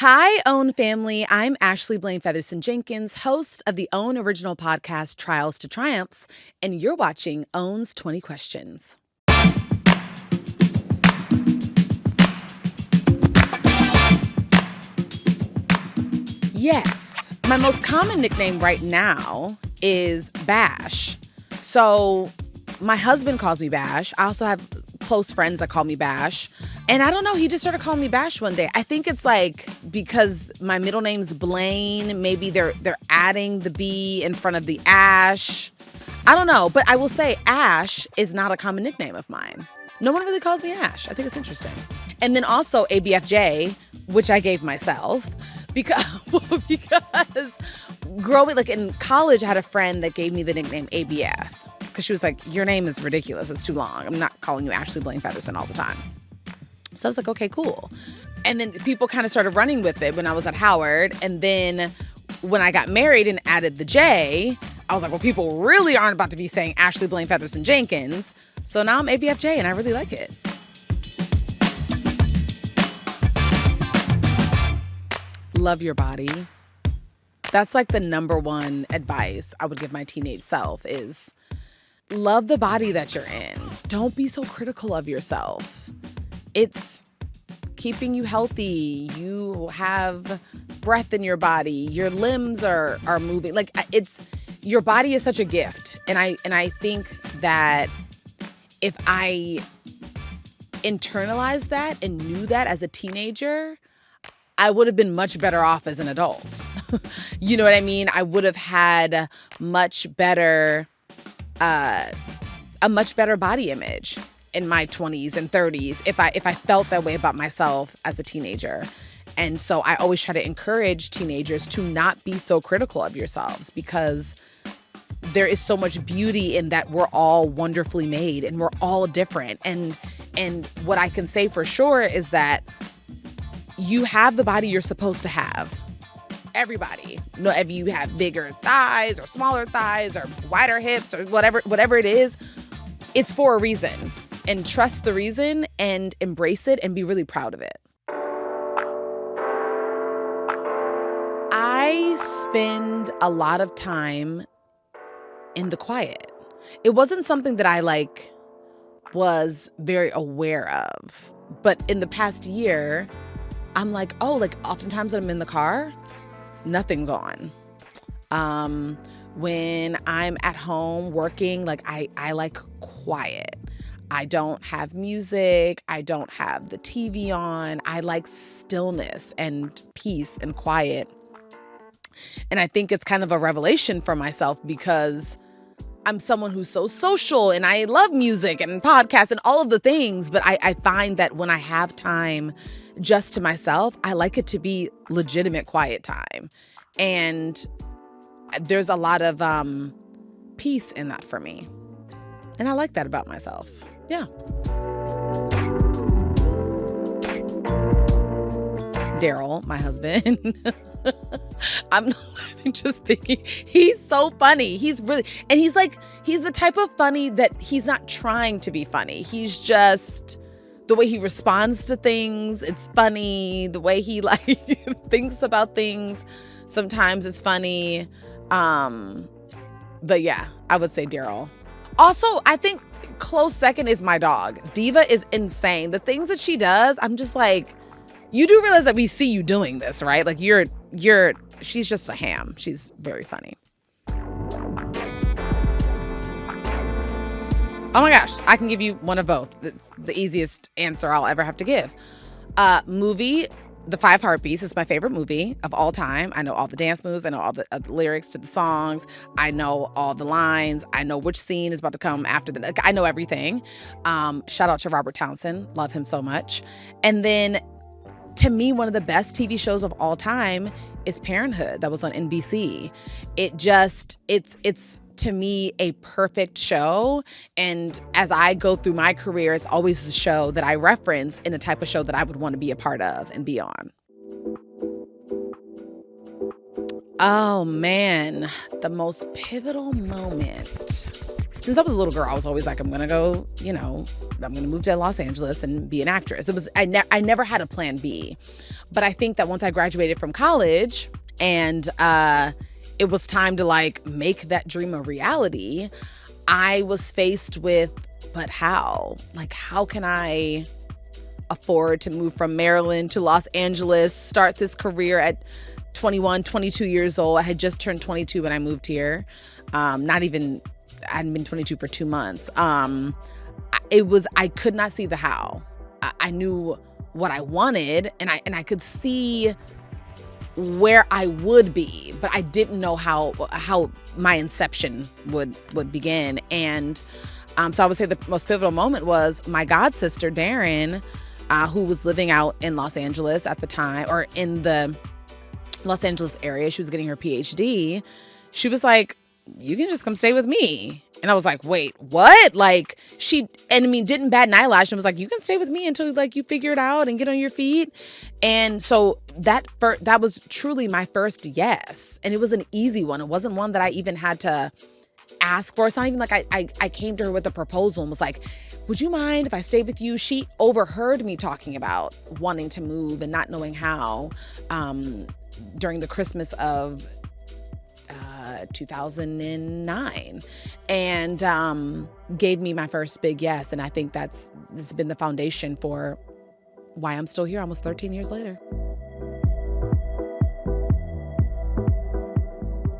Hi, OWN family. I'm Ashley Blaine Featherson-Jenkins, host of the OWN original podcast, Trials to Triumphs, and you're watching OWN's 20 Questions. Yes, my most common nickname right now is Bash. So my husband calls me Bash. I also have close friends that call me Bash. And I don't know, he just started calling me Bash one day. I think it's like because my middle name's Blaine, maybe they're adding the B in front of the Ash. I don't know, but I will say Ash is not a common nickname of mine. No one really calls me Ash. I think it's interesting. And then also ABFJ, which I gave myself because growing, like in college, I had a friend that gave me the nickname ABF because she was like, your name is ridiculous. It's too long. I'm not calling you Ashley Blaine Featherson all the time. So I was like, okay, cool. And then people kind of started running with it when I was at Howard. And then when I got married and added the J, I was like, well, people really aren't about to be saying Ashley Blaine Featherson-Jenkins. So now I'm ABFJ and I really like it. Love your body. That's like the number one advice I would give my teenage self is love the body that you're in. Don't be so critical of yourself. It's keeping you healthy. You have breath in your body. Your limbs are moving. Like it's your body is such a gift. And I think that if I internalized that and knew that as a teenager, I would have been much better off as an adult. You know what I mean? I would have had a much better body image in my 20s and 30s if I felt that way about myself as a teenager. And so I always try to encourage teenagers to not be so critical of yourselves because there is so much beauty in that we're all wonderfully made and we're all different. And what I can say for sure is that you have the body you're supposed to have. Everybody. No, if you have bigger thighs or smaller thighs or wider hips or whatever it is, it's for a reason. And trust the reason and embrace it and be really proud of it. I spend a lot of time in the quiet. It wasn't something that I was very aware of. But in the past year, I'm like, oh, oftentimes when I'm in the car, nothing's on. When I'm at home working, I like quiet. I don't have music. I don't have the TV on. I like stillness and peace and quiet. And I think it's kind of a revelation for myself because I'm someone who's so social and I love music and podcasts and all of the things. But I find that when I have time just to myself, I like it to be legitimate quiet time. And there's a lot of peace in that for me. And I like that about myself. Yeah. Daryl, my husband. I'm just thinking he's so funny. He's really, and he's the type of funny that he's not trying to be funny. He's just the way he responds to things. It's funny. The way he thinks about things. Sometimes it's funny. But yeah, I would say Daryl. Also, I think close second is my dog. Diva is insane. The things that she does, I'm just like, you do realize that we see you doing this, right? Like she's just a ham. She's very funny. Oh my gosh, I can give you one of both. It's the easiest answer I'll ever have to give. Movie, The Five Heartbeats is my favorite movie of all time. I know all the dance moves. I know all the lyrics to the songs. I know all the lines. I know which scene is about to come after I know everything. Shout out to Robert Townsend. Love him so much. And then to me, one of the best TV shows of all time is Parenthood that was on NBC. It's to me a perfect show. And as I go through my career, it's always the show that I reference in a type of show that I would want to be a part of and be on. Oh man, the most pivotal moment. since I was a little girl, I was always like, I'm going to go, I'm going to move to Los Angeles and be an actress. I never had a plan B. But I think that once I graduated from college and it was time to like make that dream a reality, I was faced with, but how? Like, how can I afford to move from Maryland to Los Angeles, start this career at 21, 22 years old? I had just turned 22 when I moved here. I hadn't been 22 for 2 months. I could not see the how. I knew what I wanted and I could see where I would be, but I didn't know how my inception would begin. And so I would say the most pivotal moment was my god sister, Darren, who was living out in Los Angeles at the time, or in the Los Angeles area. She was getting her PhD. She was like, you can just come stay with me. And I was like, wait, what? Like didn't bat an eyelash and was like, you can stay with me until like you figure it out and get on your feet. And so that was truly my first yes. And it was an easy one. It wasn't one that I even had to ask for. It's not even like I came to her with a proposal and was like, would you mind if I stayed with you? She overheard me talking about wanting to move and not knowing how during the Christmas of 2009 and gave me my first big yes. And I think this has been the foundation for why I'm still here almost 13 years later.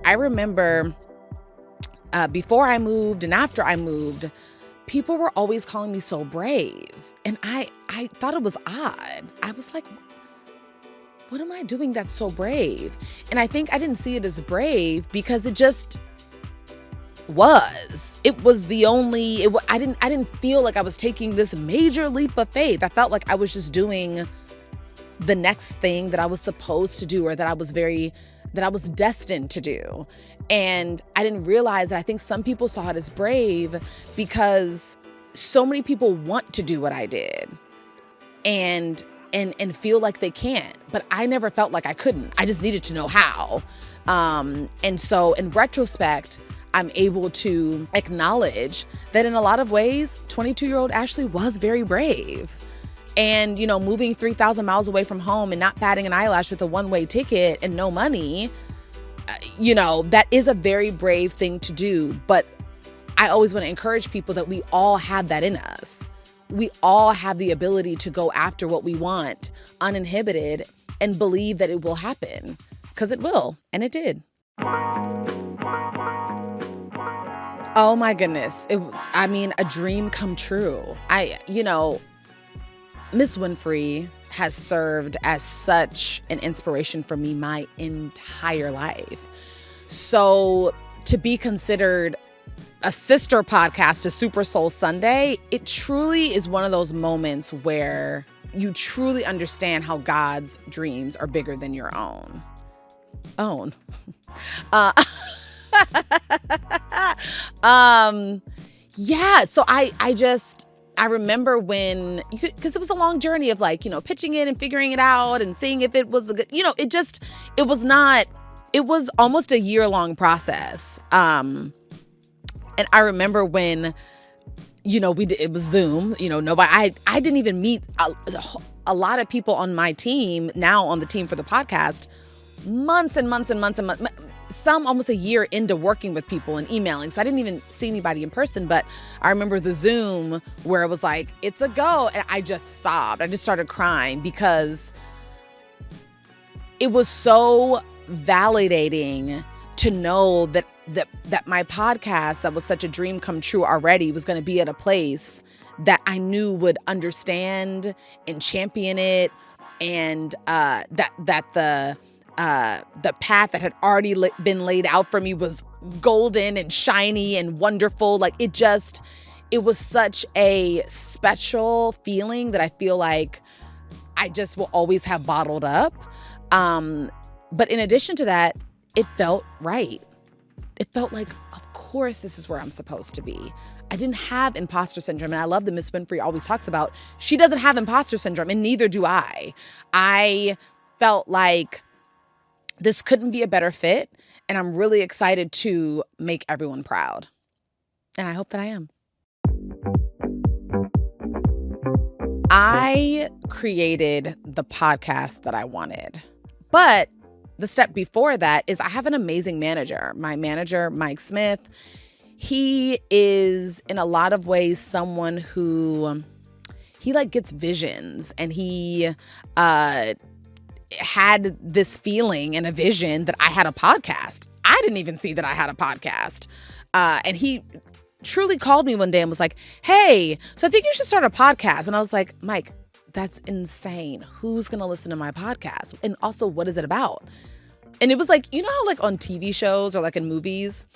I remember before I moved and after I moved, people were always calling me so brave. And I thought it was odd. I was like, what am I doing that's so brave? And I think I didn't see it as brave because it just was. It was the only, I didn't feel like I was taking this major leap of faith. I felt like I was just doing the next thing that I was supposed to do, or that I was destined to do. And I didn't realize that I think some people saw it as brave because so many people want to do what I did and feel like they can't. But I never felt like I couldn't. I just needed to know how. And so in retrospect, I'm able to acknowledge that in a lot of ways, 22-year-old Ashley was very brave. And, moving 3,000 miles away from home and not batting an eyelash with a one-way ticket and no money, that is a very brave thing to do. But I always want to encourage people that we all have that in us. We all have the ability to go after what we want uninhibited and believe that it will happen, because it will. And it did. Oh my goodness. A dream come true. Miss Winfrey has served as such an inspiration for me my entire life. So to be considered a sister podcast to Super Soul Sunday, it truly is one of those moments where you truly understand how God's dreams are bigger than your own. Yeah. So I remember when, because it was a long journey of pitching it and figuring it out and seeing if it was a good, it was almost a year-long process. And I remember when, it was Zoom, nobody, I didn't even meet a lot of people on my team, now on the team for the podcast, months and months and months and months. Some almost a year into working with people and emailing. So I didn't even see anybody in person, but I remember the Zoom where it was like, it's a go. And I just sobbed. I just started crying because it was so validating to know that my podcast, that was such a dream come true already, was going to be at a place that I knew would understand and champion it. And that the path that had already been laid out for me was golden and shiny and wonderful. It was such a special feeling that I feel like I just will always have bottled up. But in addition to that, it felt right. It felt like, of course, this is where I'm supposed to be. I didn't have imposter syndrome. And I love that Miss Winfrey always talks about, she doesn't have imposter syndrome, and neither do I. I felt like this couldn't be a better fit, and I'm really excited to make everyone proud. And I hope that I am. I created the podcast that I wanted. But the step before that is I have an amazing manager. My manager, Mike Smith, he is in a lot of ways someone who he gets visions, and he had this feeling and a vision that I had a podcast. I didn't even see that I had a podcast. And he truly called me one day and was like, hey, so I think you should start a podcast. And I was like, Mike, that's insane. Who's going to listen to my podcast? And also, what is it about? And it was like, you know how on TV shows or in movies,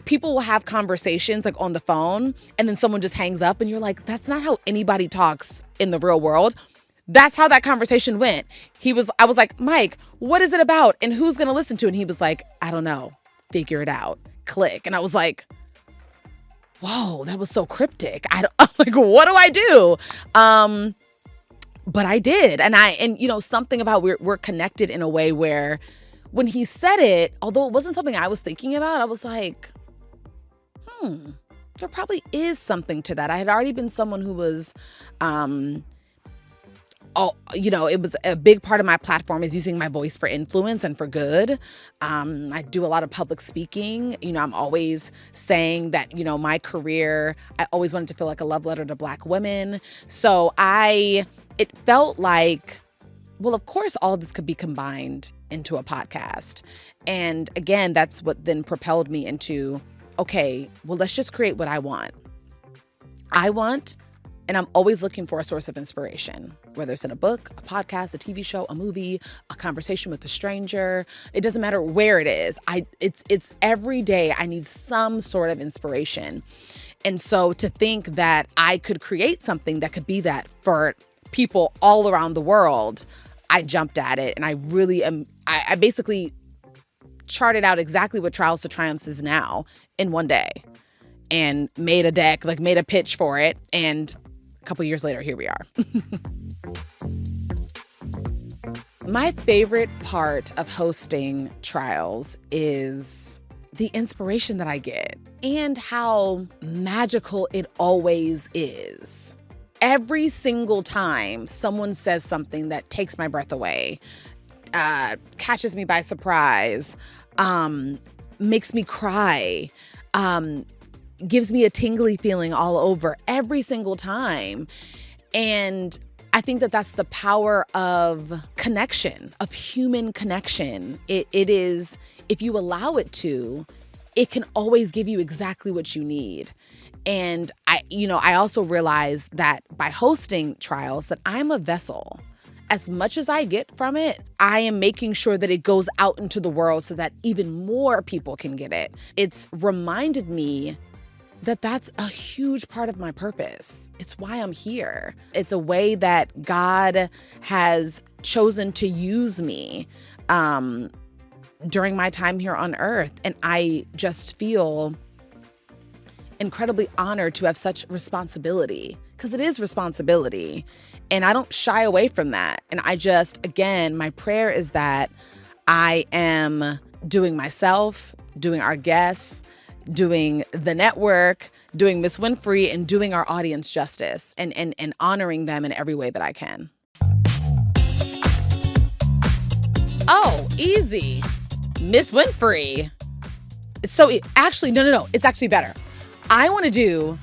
people will have conversations on the phone and then someone just hangs up and you're like, that's not how anybody talks in the real world. That's how that conversation went. I was like, Mike, what is it about? And who's going to listen to it? And he was like, I don't know. Figure it out. Click. And I was like, whoa, that was so cryptic. I'm like, what do I do? But I did. And something about we're connected in a way where when he said it, although it wasn't something I was thinking about, I was like, there probably is something to that. I had already been someone who was, it was a big part of my platform is using my voice for influence and for good. I do a lot of public speaking. I'm always saying that, my career, I always wanted to feel like a love letter to Black women. So it felt like, well, of course, all of this could be combined into a podcast. And again, that's what then propelled me into, okay, well, let's just create what I want. And I'm always looking for a source of inspiration, whether it's in a book, a podcast, a TV show, a movie, a conversation with a stranger. It doesn't matter where it is. It's every day I need some sort of inspiration. And so to think that I could create something that could be that for people all around the world, I jumped at it. And I really am, I basically charted out exactly what Trials to Triumphs is now in one day and made a deck, made a pitch for it. And a couple years later, here we are. My favorite part of hosting Trials is the inspiration that I get and how magical it always is. Every single time someone says something that takes my breath away, catches me by surprise, makes me cry, gives me a tingly feeling all over every single time. And I think that that's the power of connection, of human connection. It is, if you allow it to, it can always give you exactly what you need. And I also realized that by hosting Trials that I'm a vessel. As much as I get from it, I am making sure that it goes out into the world so that even more people can get it. It's reminded me that that's a huge part of my purpose. It's why I'm here. It's a way that God has chosen to use me during my time here on earth. And I just feel incredibly honored to have such responsibility, because it is responsibility. And I don't shy away from that. And again, my prayer is that I am doing myself, doing our guests, doing the network, doing Miss Winfrey, and doing our audience justice and honoring them in every way that I can. Oh, easy. Miss Winfrey. So actually, no. It's actually better. I want to do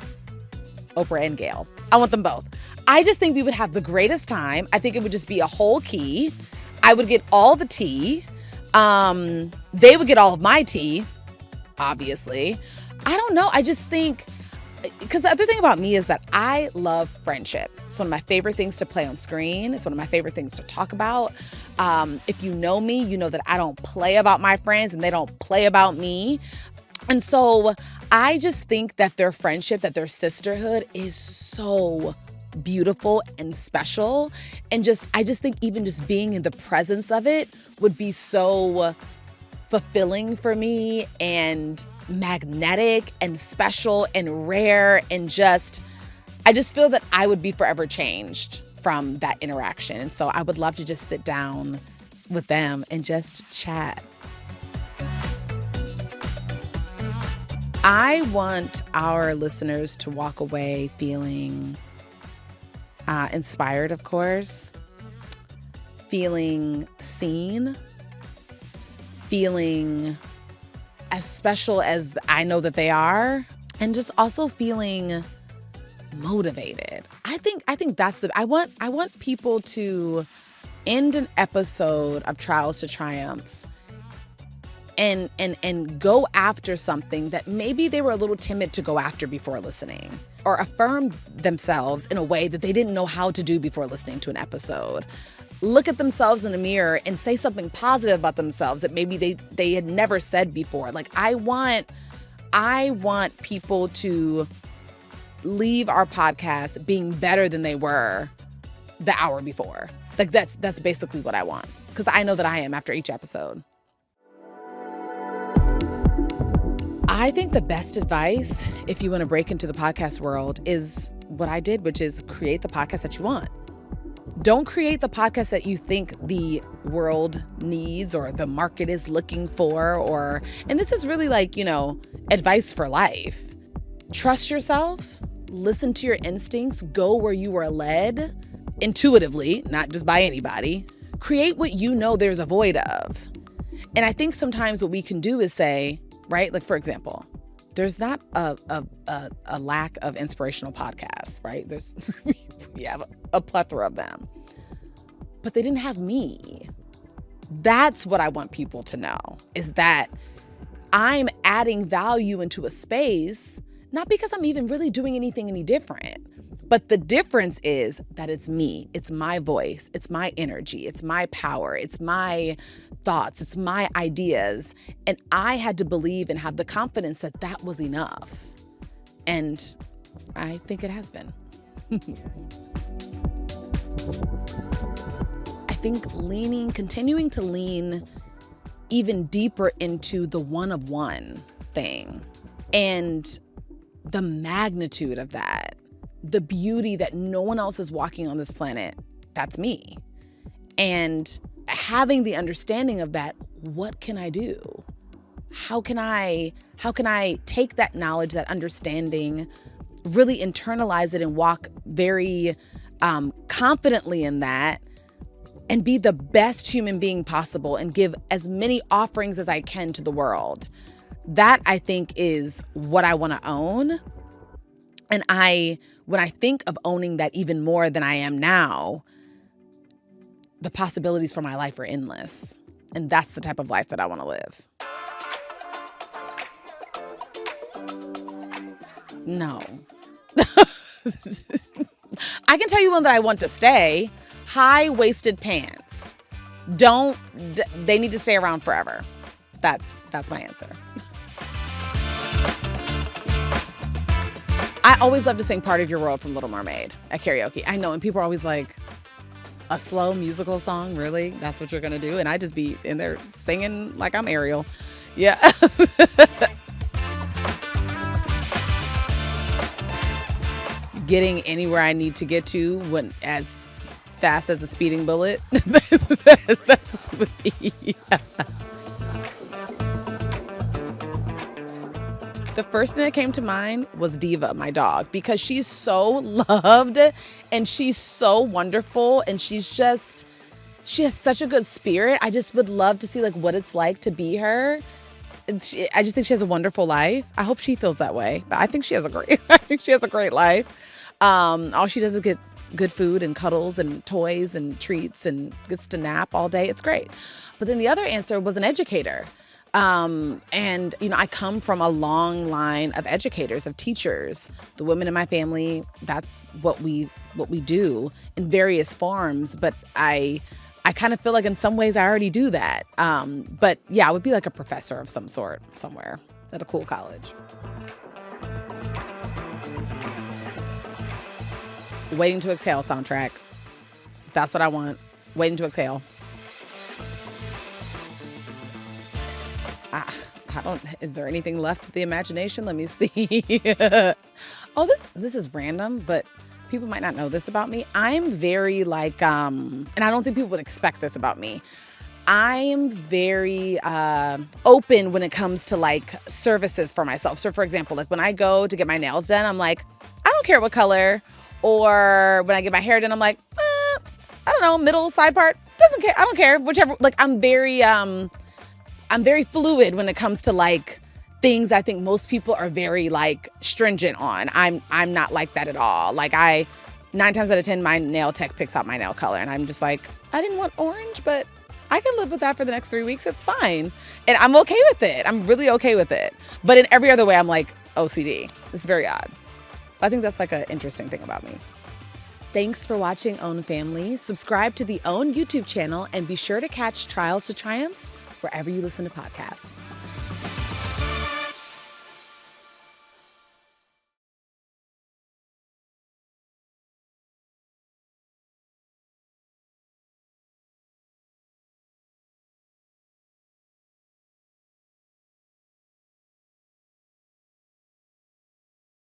Oprah and Gayle. I want them both. I just think we would have the greatest time. I think it would just be a whole key. I would get all the tea. They would get all of my tea, obviously. I don't know. I just think, because the other thing about me is that I love friendship. It's one of my favorite things to play on screen. It's one of my favorite things to talk about. If you know me, you know that I don't play about my friends and they don't play about me. And so I just think that their friendship, that their sisterhood is so beautiful and special. And I just think even just being in the presence of it would be so fulfilling for me and magnetic and special and rare. And I just feel that I would be forever changed from that interaction. And so I would love to just sit down with them and just chat. I want our listeners to walk away feeling inspired, of course, feeling seen, feeling as special as I know that they are, and just also feeling motivated. I think that's I want people to end an episode of Trials to Triumphs and go after something that maybe they were a little timid to go after before listening, or affirm themselves in a way that they didn't know how to do before listening to an episode. Look at themselves in the mirror and say something positive about themselves that maybe they had never said before. Like, I want people to leave our podcast being better than they were the hour before. Like, that's basically what I want, because I know that I am after each episode. I think the best advice, if you want to break into the podcast world, is what I did, which is create the podcast that you want. Don't create the podcast that you think the world needs or the market is looking for, and this is really like, advice for life. Trust yourself, listen to your instincts, go where you are led intuitively, not just by anybody. Create what you know there's a void of. And I think sometimes what we can do is say, right? Like, for example, there's not a lack of inspirational podcasts, right? We have a plethora of them, but they didn't have me. That's what I want people to know, is that I'm adding value into a space, not because I'm even really doing anything any different, but the difference is that it's me, it's my voice, it's my energy, it's my power, it's my thoughts, it's my ideas. And I had to believe and have the confidence that that was enough. And I think it has been. I think continuing to lean even deeper into the one-of-one thing and the magnitude of that, the beauty that no one else is walking on this planet, that's me. And having the understanding of that, what can I do? How can I take that knowledge, that understanding, really internalize it and walk very confidently in that, and be the best human being possible and give as many offerings as I can to the world? That, I think, is what I want to own. And when I think of owning that even more than I am now, the possibilities for my life are endless. And that's the type of life that I want to live. No. I can tell you one that I want to stay. High-waisted pants. They need to stay around forever. That's my answer. I always love to sing Part of Your World from Little Mermaid at karaoke. I know, and people are always like, a slow musical song? Really? That's what you're going to do? And I just be in there singing like I'm Ariel. Yeah. Getting anywhere I need to get to as fast as a speeding bullet. That's what it would be. The first thing that came to mind was Diva, my dog, because she's so loved and she's so wonderful, and she has such a good spirit. I just would love to see like what it's like to be her. I just think she has a wonderful life. I hope she feels that way, but I think she has a great life. All she does is get good food and cuddles and toys and treats and gets to nap all day. It's great. But then the other answer was an educator. And, I come from a long line of educators, of teachers. The women in my family, that's what we do in various forms. But I kind of feel like in some ways I already do that. But yeah, I would be like a professor of some sort somewhere at a cool college. Waiting to Exhale soundtrack. That's what I want. Waiting to Exhale. Is there anything left to the imagination? Let me see. Oh, this is random, but people might not know this about me. I'm very like, and I don't think people would expect this about me. I'm very open when it comes to like services for myself. So for example, like when I go to get my nails done, I'm like, I don't care what color. Or when I get my hair done, I'm like, I don't know, middle, side part, doesn't care. I don't care, whichever. Like I'm very fluid when it comes to like things I think most people are very like stringent on. I'm not like that at all. Like 9 times out of 10, my nail tech picks out my nail color. And I'm just like, I didn't want orange, but I can live with that for the next 3 weeks. It's fine. And I'm okay with it. I'm really okay with it. But in every other way, I'm like OCD. It's very odd. I think that's like an interesting thing about me. Thanks for watching Own Family. Subscribe to the Own YouTube channel and be sure to catch Trials to Triumphs wherever you listen to podcasts.